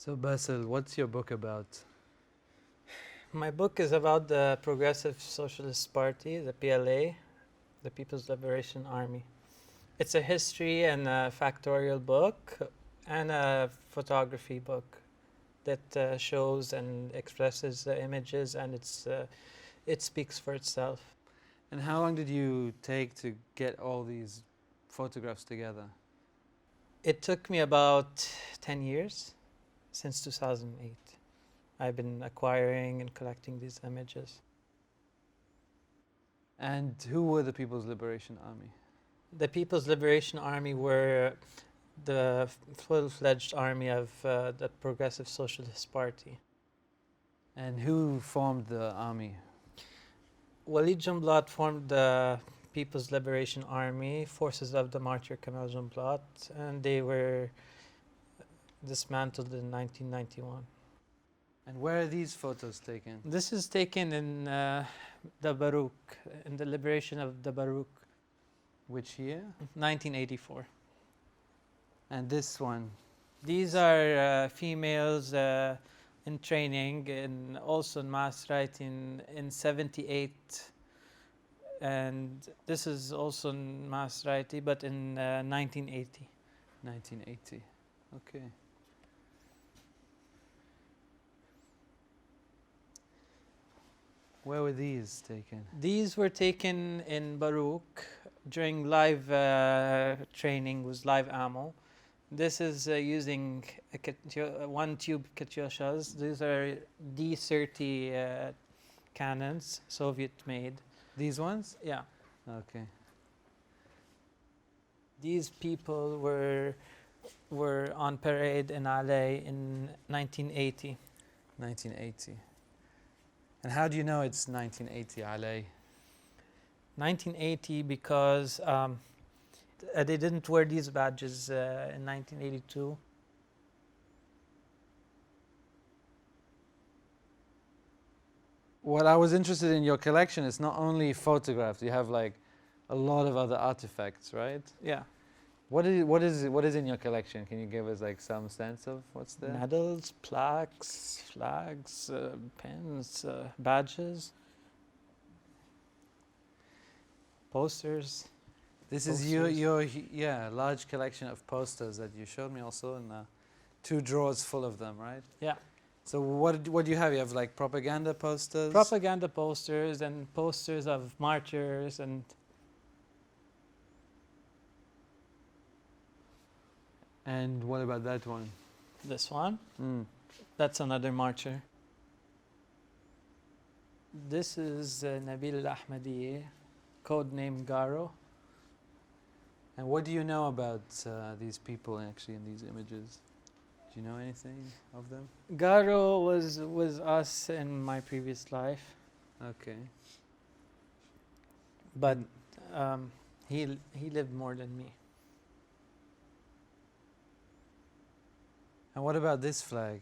So Bassel, what's your book about? My book is about the Progressive Socialist Party, the PLA, the People's Liberation Army. It's a history and a factorial book and a photography book that shows and expresses the images, and it speaks for itself. And how long did you take to get all these photographs together? It took me about 10 years, since 2008. I've been acquiring and collecting these images. And who were the People's Liberation Army? The People's Liberation Army were the full-fledged army of the Progressive Socialist Party. And who formed the army? Walid Jumblat formed the People's Liberation Army, forces of the martyr Kamal Jumblat, and they were dismantled in 1991. And where are these photos taken? This is taken in the Barouk, in the liberation of the Barouk, Which year? 1984. And this one? These are females in training and also in mass writing in 78. And this is also in mass writing, but in 1980. 1980. Okay. Where were these taken? These were taken in Barouk during live training with live ammo. This is using one tube Katyushas. These are D-30 cannons, Soviet made. These ones? Yeah. Okay. These people were on parade in Aley in 1980. 1980. And how do you know it's 1980, Aley? 1980 because they didn't wear these badges in 1982. What I was interested in your collection is not only photographs. You have like a lot of other artifacts, right? Yeah. What is in your collection? Can you give us like some sense of what's there? Medals, plaques, flags, pens, badges, posters. This is your large collection of posters that you showed me also, and 2 drawers full of them, right? Yeah. So what do you have? You have like propaganda posters? Propaganda posters and posters of martyrs and... And what about that one? This one? That's another martyr. This is Nabil al-Ahmadi, codename Garo. And what do you know about these people actually in these images? Do you know anything of them? Garo was with us in my previous life, Okay. but he lived more than me. And what about this flag?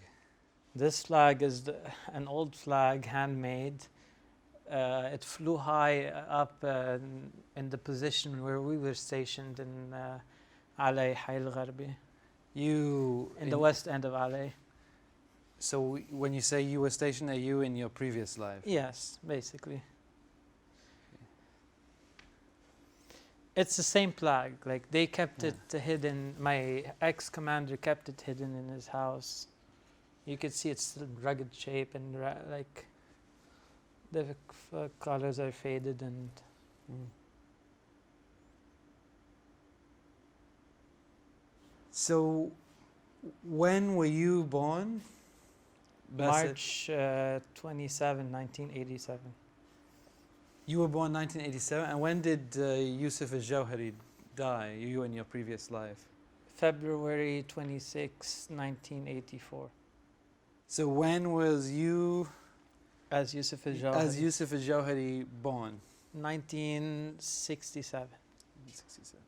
This flag is an old flag, handmade. It flew high up in the position where we were stationed in Aley Hay al-Gharbi, in the west end of Aley. So when you say you were stationed, are you in your previous life? Yes, basically. It's the same flag. Like they kept it hidden. My ex-commander kept it hidden in his house. You could see it's still rugged shape and like the colors are faded and. So when were you born? March 27, 1987. You were born 1987, and when did Yousef Al Jawhary die, you in your previous life? February 26, 1984. So when was you As Yousef Al Jawhary. as Yousef Al Jawhary born? 1967. 1967.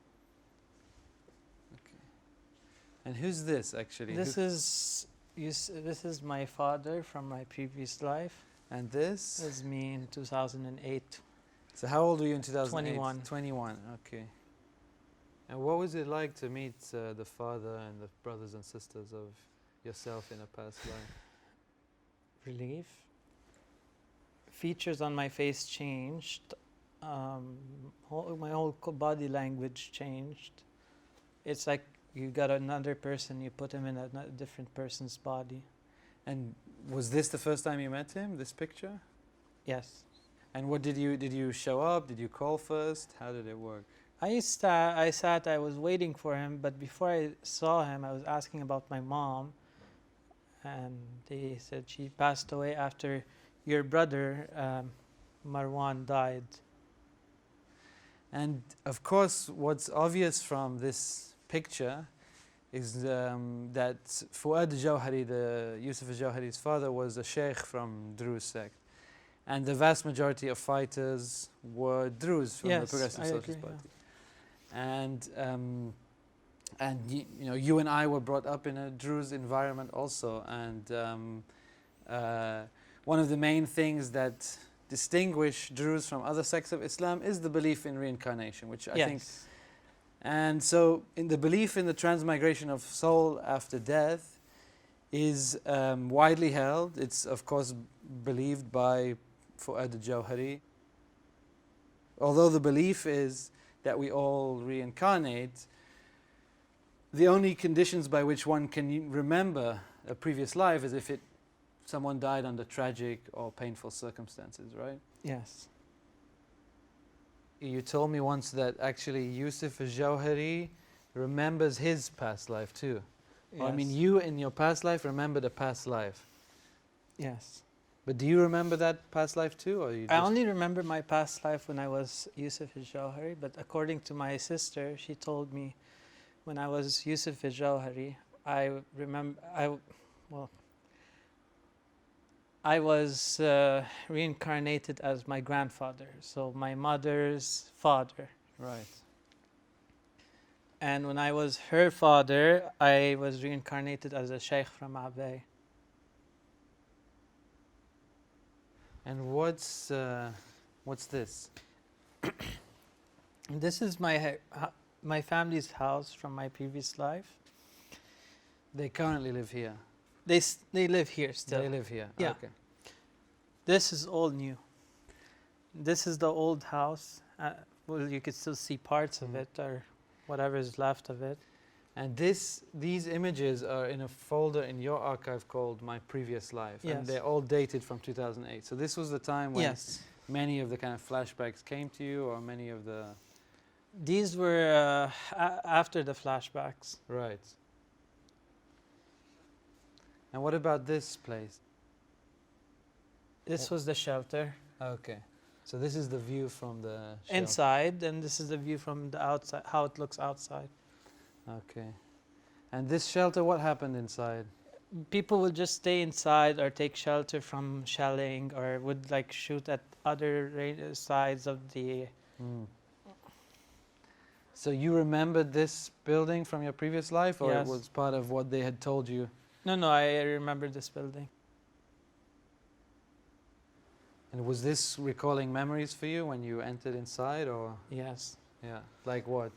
Okay. And who's this actually? This is my father from my previous life. And this? This is me in 2008. So how old were you in 2008? 21. 21, okay. And what was it like to meet the father and the brothers and sisters of yourself in a past life? Relief. Features on my face changed. My whole body language changed. It's like you got another person, you put him in a different person's body. And was this the first time you met him, this picture? Yes. And what did you show up? Did you call first? How did it work? I was waiting for him, but before I saw him, I was asking about my mom. And they said she passed away after your brother, Marwan, died. And of course, what's obvious from this picture is that Fouad Al Jawhary, the Yousef Al Jawhary's father, was a sheikh from Druze sect. And the vast majority of fighters were Druze from the Progressive Socialist Party. Yeah. And you and I were brought up in a Druze environment also. And one of the main things that distinguish Druze from other sects of Islam is the belief in reincarnation, which I think. And so, in the belief in the transmigration of soul after death is widely held. It's of course believed by Fouad Al Jawhary. Although the belief is that we all reincarnate, the only conditions by which one can remember a previous life is if someone died under tragic or painful circumstances, right? Yes. You told me once that actually Yousef Al Jawhary remembers his past life too. Yes. Or, I mean, you in your past life remembered a past life. Yes. But do you remember that past life too, or you? I only remember my past life when I was Yousef Al Jawhary, but according to my sister, she told me when I was Yousef Al Jawhary, I was reincarnated as my grandfather, so my mother's father. Right. And when I was her father, I was reincarnated as a sheikh from Abai. And what's this? This is my family's house from my previous life. They currently live here. They live here still. They live here. Yeah. Okay. This is all new. This is the old house. Well, you could still see parts of it or whatever is left of it. And these images are in a folder in your archive called My Previous Life. Yes. And they're all dated from 2008. So this was the time when many of the kind of flashbacks came to you, or many of the... These were after the flashbacks. Right. And what about this place? This was the shelter. Okay. So this is the view from the shelter. Inside, and this is the view from the outside, how it looks outside. Okay. And this shelter, what happened inside? People would just stay inside or take shelter from shelling, or would like shoot at other sides of the... So you remembered this building from your previous life, or Yes. it was part of what they had told you? No, I remember this building. And was this recalling memories for you when you entered inside, or? Yes. Yeah. Like what?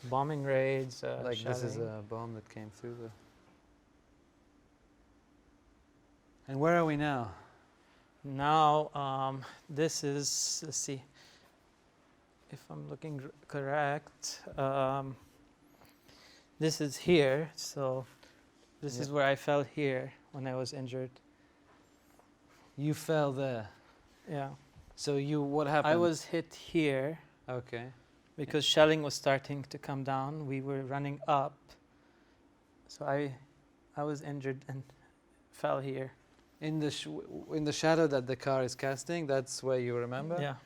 Bombing raids, Like shelling. this is a bomb that came through the... And where are we now? Now, this is, let's see, if I'm looking correct, this is here, so this is where I fell here when I was injured. You fell there. Yeah. So what happened? I was hit here. Okay. Because shelling was starting to come down. We were running up. So I was injured and fell here. In the shadow that the car is casting, that's where you remember? Yeah.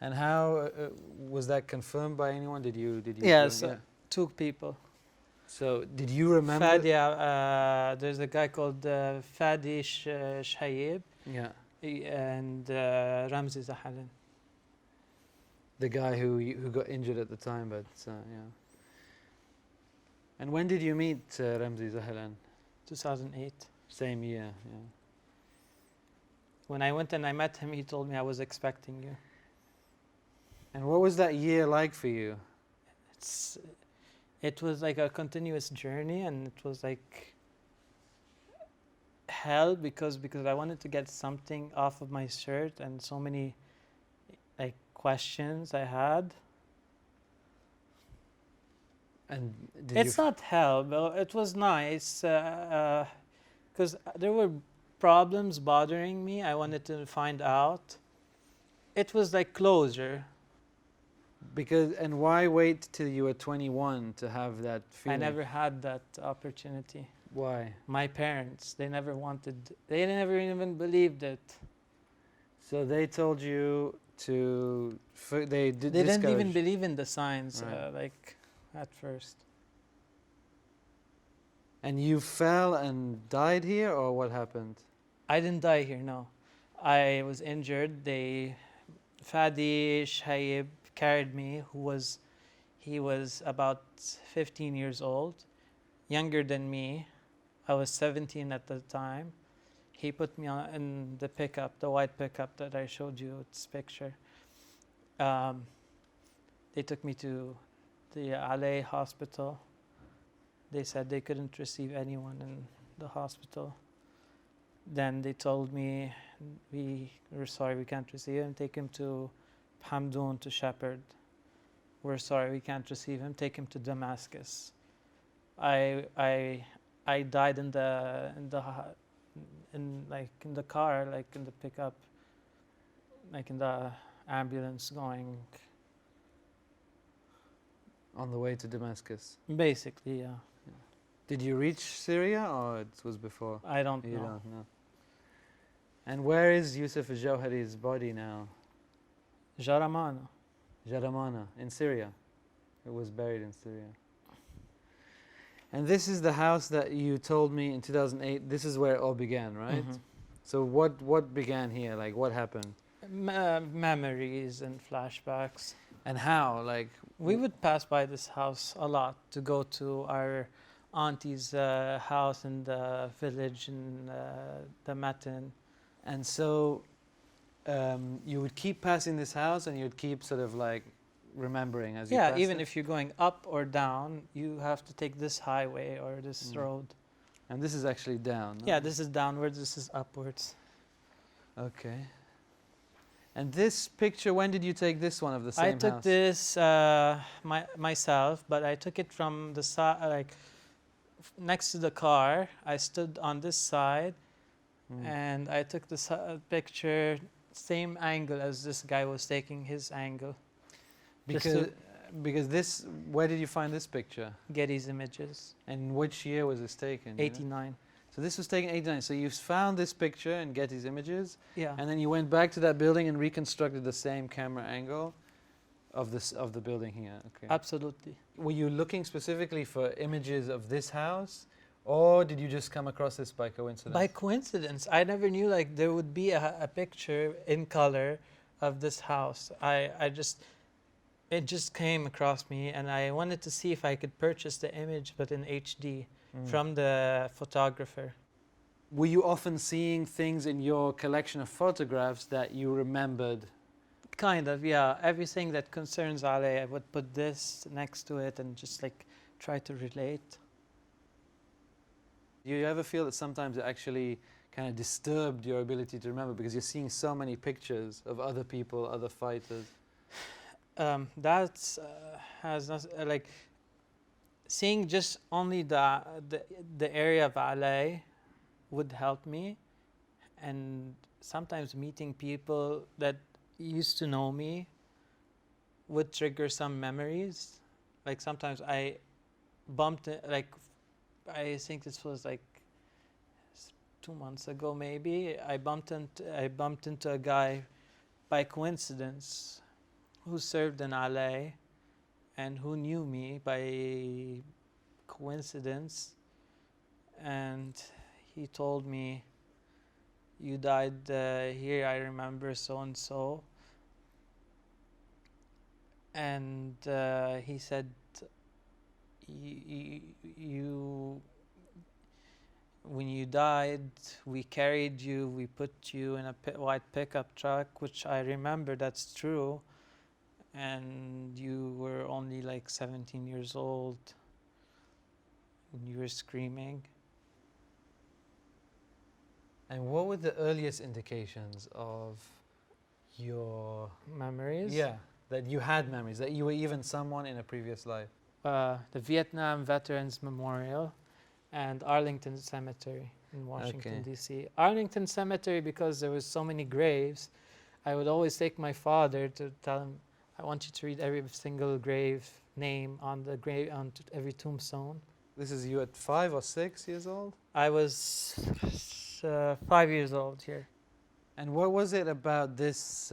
And how was that confirmed by anyone? Did you? Yes, two people. So did you remember? Fadi, there's a guy called Fadi Shayib. Yeah. And Ramzi Zahalan. The guy who got injured at the time, but yeah. And when did you meet Ramzi Zahalan? 2008. Same year, yeah. When I went and I met him, he told me I was expecting you. And what was that year like for you? It was like a continuous journey, and it was like hell because I wanted to get something off of my shirt and so many like questions I had. And It's not hell, but it was nice because there were problems bothering me. I wanted to find out. It was like closure. And why wait till you were 21 to have that feeling? I never had that opportunity. Why? My parents, they never even believed it. So they told you to. They didn't even believe in the signs, Right. like at first. And you fell and died here, or what happened? I didn't die here, no. I was injured. Fadi Shayib carried me, he was about 15 years old, younger than me. I was 17 at the time. He put me in the pickup, the white pickup that I showed you, this picture. They took me to the Aley hospital. They said they couldn't receive anyone in the hospital. Then they told me, we're sorry, we can't receive him. Take him to Hamdan to Shepherd. We're sorry, we can't receive him. Take him to Damascus. I died in the car, like in the pickup, like in the ambulance going. On the way to Damascus. Basically, yeah. Did you reach Syria, or it was before? I don't You know. don't know. And where is Yousef Al-Jawhary's body now? Jaramana. Jaramana, in Syria. It was buried in Syria. And this is the house that you told me in 2008. This is where it all began, right? Mhm. So what began here? Like, what happened? Memories and flashbacks. And how? Like, We would pass by this house a lot to go to our auntie's house in the village in the Matin. and so you would keep passing this house, and you'd keep sort of like remembering as you Yeah, passed even it? if you're going up or down, you have to take this highway or this road. And this is actually down. No? Yeah, this is downwards, this is upwards. Okay. And this picture, when did you take this one of the same I house? took this myself, but I took it from the side, like next to the car. I stood on this side, and I took this picture, same angle as this guy was taking his angle. Because this, where did you find this picture? Getty's Images. And which year was this taken? you know? 89. So this was taken 89. So you found this picture in Getty's Images, Yeah. and then you went back to that building and reconstructed the same camera angle of the building here. Okay. Absolutely. Were you looking specifically for images of this house, or did you just come across this by coincidence? By coincidence, I never knew like there would be a picture in color of this house. It just came across me, and I wanted to see if I could purchase the image, but in HD, from the photographer. Were you often seeing things in your collection of photographs that you remembered? Kind of, yeah. Everything that concerns Aley, I would put this next to it and just like try to relate. Do you ever feel that sometimes it actually kind of disturbed your ability to remember because you're seeing so many pictures of other people, other fighters? That's has not, like seeing just only the area of Aley would help me, and sometimes meeting people that used to know me would trigger some memories. Like sometimes I bumped like I think this was like 2 months ago maybe. I bumped into a guy by coincidence who served in Aley and who knew me by coincidence, and he told me, "You died here, I remember so and so." And he said, "You when you died, we carried you, we put you in a white pickup truck," which I remember, that's true. And you were only like 17 years old, and you were screaming. And what were the earliest indications of your Memories? yeah, that you had memories, that you were even someone in a previous life? The Vietnam Veterans Memorial and Arlington Cemetery in Washington, Okay. D.C. Arlington Cemetery, because there was so many graves, I would always take my father to tell him, I want you to read every single grave name on the grave, on every tombstone. This is you at 5 or 6 years old? I was 5 years old here. And what was it about this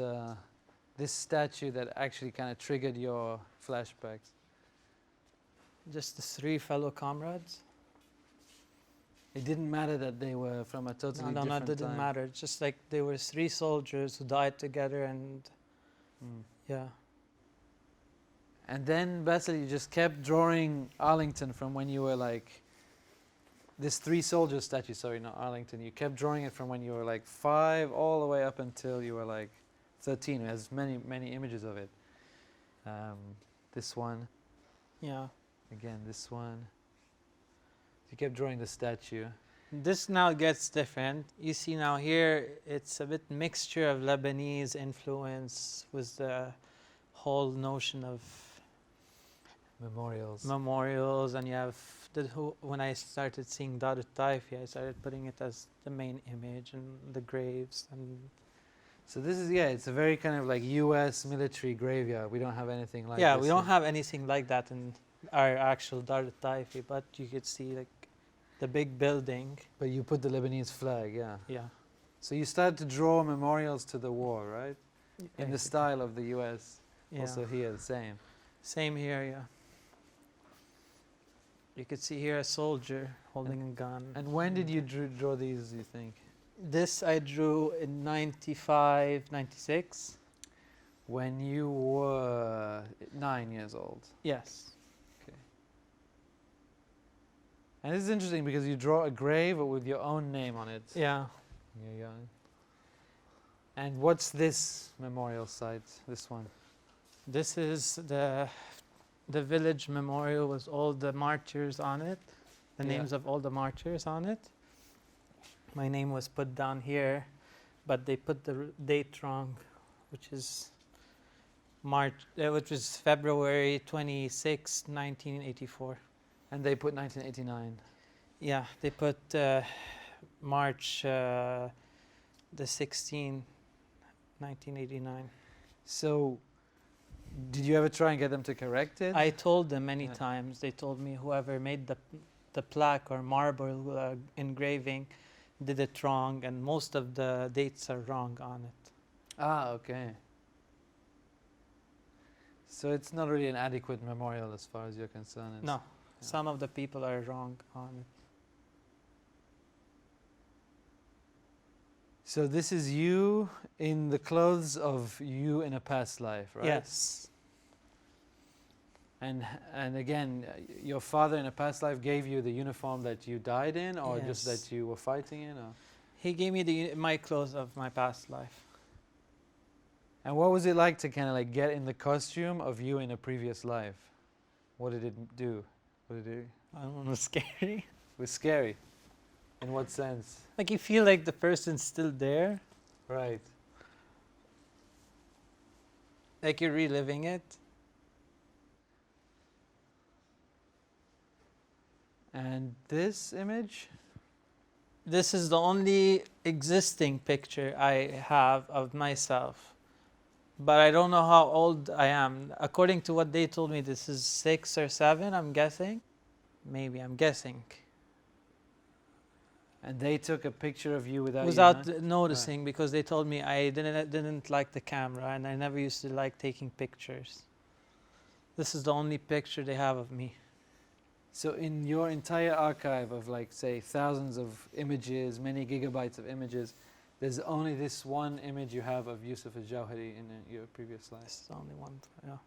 this statue that actually kind of triggered your flashbacks? Just the 3 fellow comrades. It didn't matter that they were from a totally No, different it didn't time. matter. It's just like they were 3 soldiers who died together, and yeah. And then, Bassel, you just kept drawing Arlington from when you were like, this 3 soldiers statue, sorry, not Arlington. You kept drawing it from when you were like 5 all the way up until you were like 13. It has many, many images of it. This one, Yeah. again, this one. You kept drawing the statue. This now gets different. You see now here, it's a bit mixture of Lebanese influence with the whole notion of Memorials. and you have when I started seeing Dar Taifi, I started putting it as the main image and the graves. And So this is, it's a very kind of like U.S. military graveyard. We don't have anything like yeah, this we don't here. have anything like that in our actual Dar Taifi, but you could see like the big building. But you put the Lebanese flag, yeah. Yeah. So you started to draw memorials to the war, right? In the style of the U.S. Yeah. Also here, the same. Same here, yeah. You could see here a soldier holding a gun. And when did you draw these, you think? This I drew in 95, 96. When you were 9 years old. Yes. And this is interesting because you draw a grave with your own name on it. Yeah. When you're young. And what's this memorial site, this one? This is the village memorial with all the martyrs on it, the Yeah. names of all the martyrs on it. My name was put down here, but they put the date wrong, which is which is February 26, 1984. And they put 1989. Yeah, they put March the 16th, 1989. So, did you ever try and get them to correct it? I told them many Yeah. times. They told me whoever made the plaque or marble engraving did it wrong, and most of the dates are wrong on it. Ah, okay. So it's not really an adequate memorial as far as you're concerned. No, some of the people are wrong on it. So this is you in the clothes of you in a past life, right? Yes. And again, your father in a past life gave you the uniform that you died in, or just Yes. that you were fighting in, or? He gave me my clothes of my past life. And what was it like to kind of like get in the costume of you in a previous life? What did it do? What did it do? I don't know, scary. It was scary. In what sense? Like you feel like the person's still there, Right. like you're reliving it. And this image? This is the only existing picture I have of myself. But I don't know how old I am. According to what they told me, this is 6 or 7, I'm guessing. Maybe, I'm guessing. And they took a picture of you without Without you, huh? noticing, because they told me I didn't like the camera, and I never used to like taking pictures. This is the only picture they have of me. So in your entire archive of like, say, thousands of images, many gigabytes of images, there's only this one image you have of Yousef Al Jawhary in your previous life. This is the only one, yeah.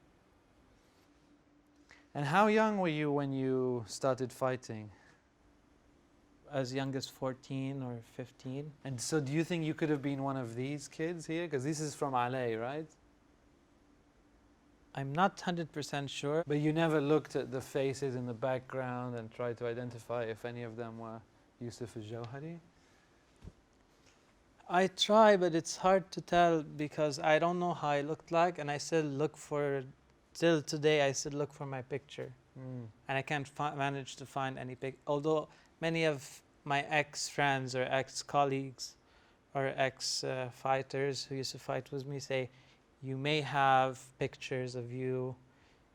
And how young were you when you started fighting? As young as 14 or 15. And so do you think you could have been one of these kids here? Because this is from Aley, right? I'm not 100% sure. But you never looked at the faces in the background and tried to identify if any of them were Yousef Al Jawhary? I try, but it's hard to tell because I don't know how I looked like, and I still look for, till today, I still look for my picture. And I can't manage to find any although many of my ex-friends or ex-colleagues or ex-fighters who used to fight with me say, you may have pictures of you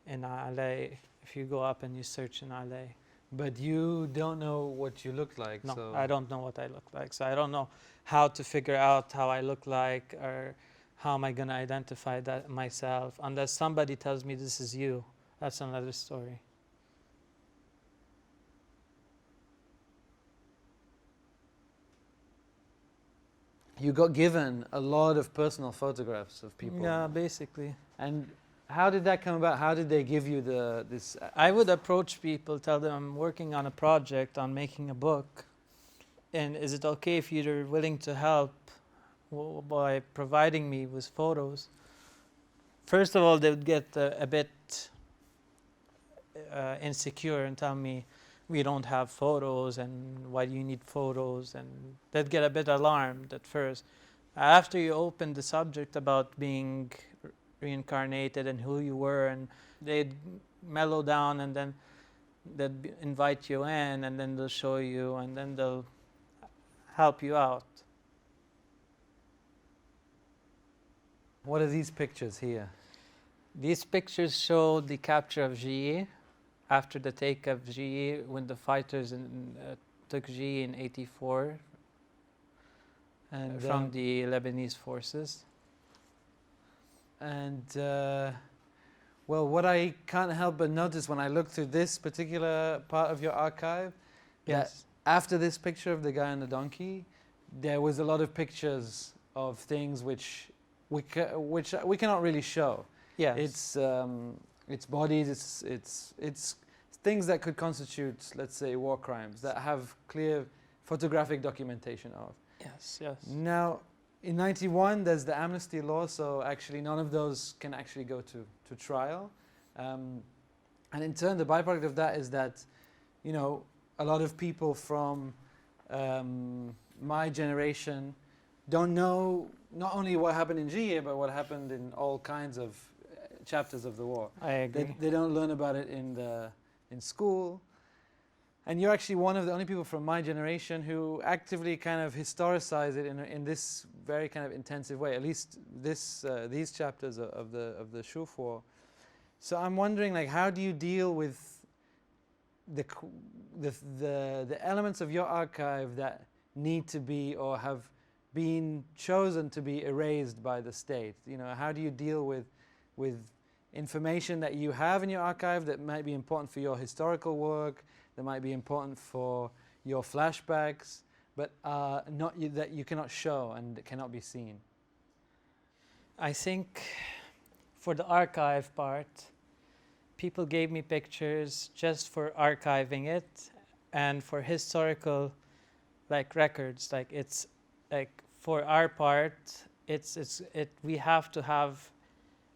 in Aley if you go up and you search in Aley. But you don't know what you look like. No, so. I don't know what I look like. So I don't know how to figure out how I look like, or how am I going to identify that myself. Unless somebody tells me this is you, that's another story. You got given a lot of personal photographs of people. Yeah, basically. And how did that come about? How did they give you this? I would approach people, tell them I'm working on a project on making a book, and is it okay if you're willing to help by providing me with photos? First of all, they would get a bit insecure and tell me, we don't have photos, and why do you need photos? And they'd get a bit alarmed at first. After you open the subject about being reincarnated and who you were, and they'd mellow down, and then they'd invite you in, and then they'll show you, and then they'll help you out. What are these pictures here? These pictures show the capture of Jie, after the take of Jie, when the fighters took Jie in 84 And from the Lebanese forces. And well, what I can't help but notice when I look through this particular part of your archive, Yes. after this picture of the guy on the donkey, there was a lot of pictures of things which we cannot really show. Yes. It's bodies, it's things that could constitute, let's say, war crimes that have clear photographic documentation of. Yes, yes. Now, in 91, there's the amnesty law, so actually none of those can actually go to trial. And in turn, the byproduct of that is that, you know, a lot of people from my generation don't know not only what happened in Jie, but what happened in all kinds of chapters of the war. I agree. They don't learn about it in school. And you're actually one of the only people from my generation who actively kind of historicize it in this very kind of intensive way. At least these chapters of the Shuf War. So I'm wondering, like, how do you deal with the elements of your archive that need to be or have been chosen to be erased by the state? You know, how do you deal with information that you have in your archive that might be important for your historical work, that might be important for your flashbacks, but that you cannot show and cannot be seen? I think for the archive part, people gave me pictures just for archiving it, and for historical, like, records. Like, it's like, for our part, we have to have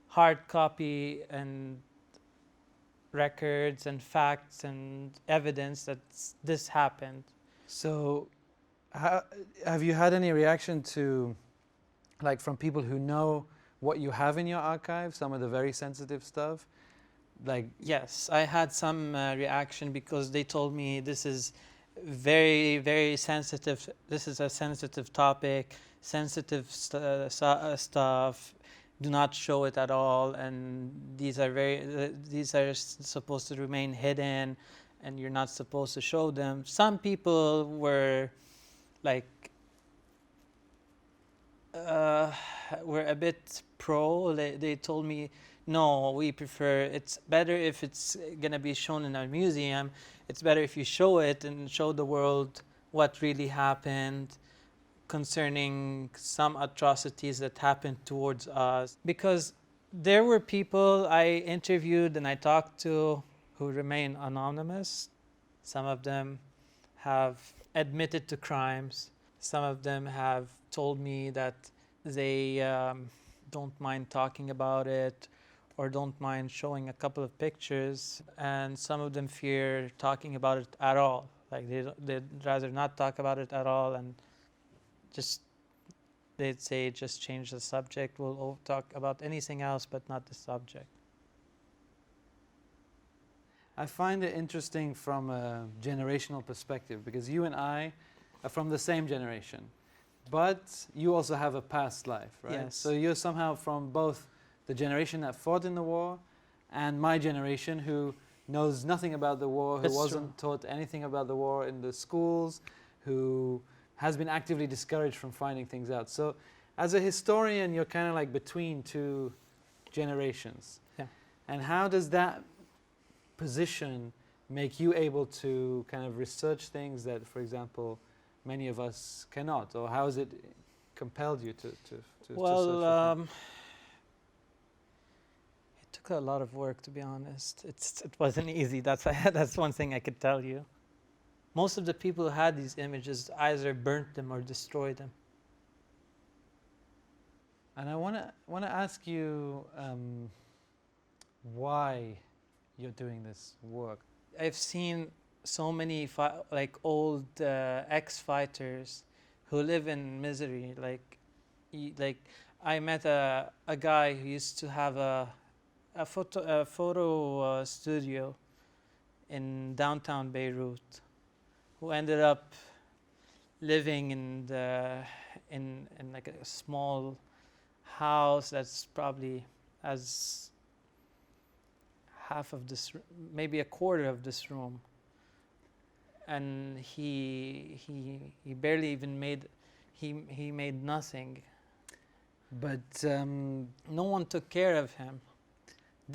hard copy and records and facts and evidence that this happened. So have you had any reaction to, like, from people who know what you have in your archive, some of the very sensitive stuff? Like, yes, I had some reaction, because they told me this is very, very sensitive. This is a sensitive topic, sensitive stuff. Do not show it at all, and these are supposed to remain hidden, and you're not supposed to show them. Some people were like were a bit pro. They told me, no, we prefer, it's better if it's gonna be shown in a museum. It's better if you show it and show the world what really happened concerning some atrocities that happened towards us. Because there were people I interviewed and I talked to who remain anonymous. Some of them have admitted to crimes. Some of them have told me that they don't mind talking about it, or don't mind showing a couple of pictures, and some of them fear talking about it at all. Like, they'd rather not talk about it at all and just they'd say just change the subject. We'll talk about anything else but not the subject. I find it interesting from a generational perspective because you and I are from the same generation, but you also have a past life, right? Yes. So you're somehow from both the generation that fought in the war and my generation who knows nothing about the war, who That's wasn't taught anything about the war in the schools, who has been actively discouraged from finding things out. So as a historian, you're kind of like between two generations. Yeah. And how does that position make you able to kind of research things that, for example, many of us cannot? Or how has it compelled you to search for things? It took a lot of work, to be honest. It wasn't easy. That's one thing I could tell you. Most of the people who had these images either burnt them or destroyed them. And I want to ask you why you're doing this work. I've seen so many old ex-fighters who live in misery. Like I met a guy who used to have a photo studio in downtown Beirut, who ended up living in like a small house that's probably as half of this, maybe a quarter of this room, and he barely even made nothing. But No one took care of him.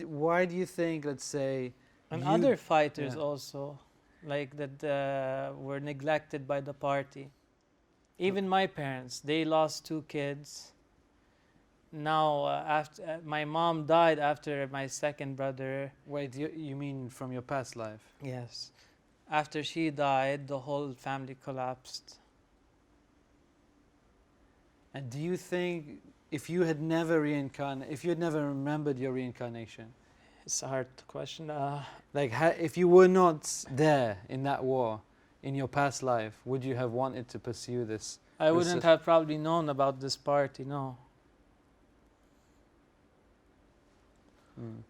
Why do you think, let's say, And other fighters also, like that, were neglected by the party. Even my parents, they lost 2 kids. Now, after my mom died after my second brother. Wait, you mean from your past life? Yes. After she died, the whole family collapsed. And do you think if you had never remembered your reincarnation, It's a hard question. if you were not there in that war, in your past life, would you have wanted to pursue this? I wouldn't have probably known about this party, no. Mm.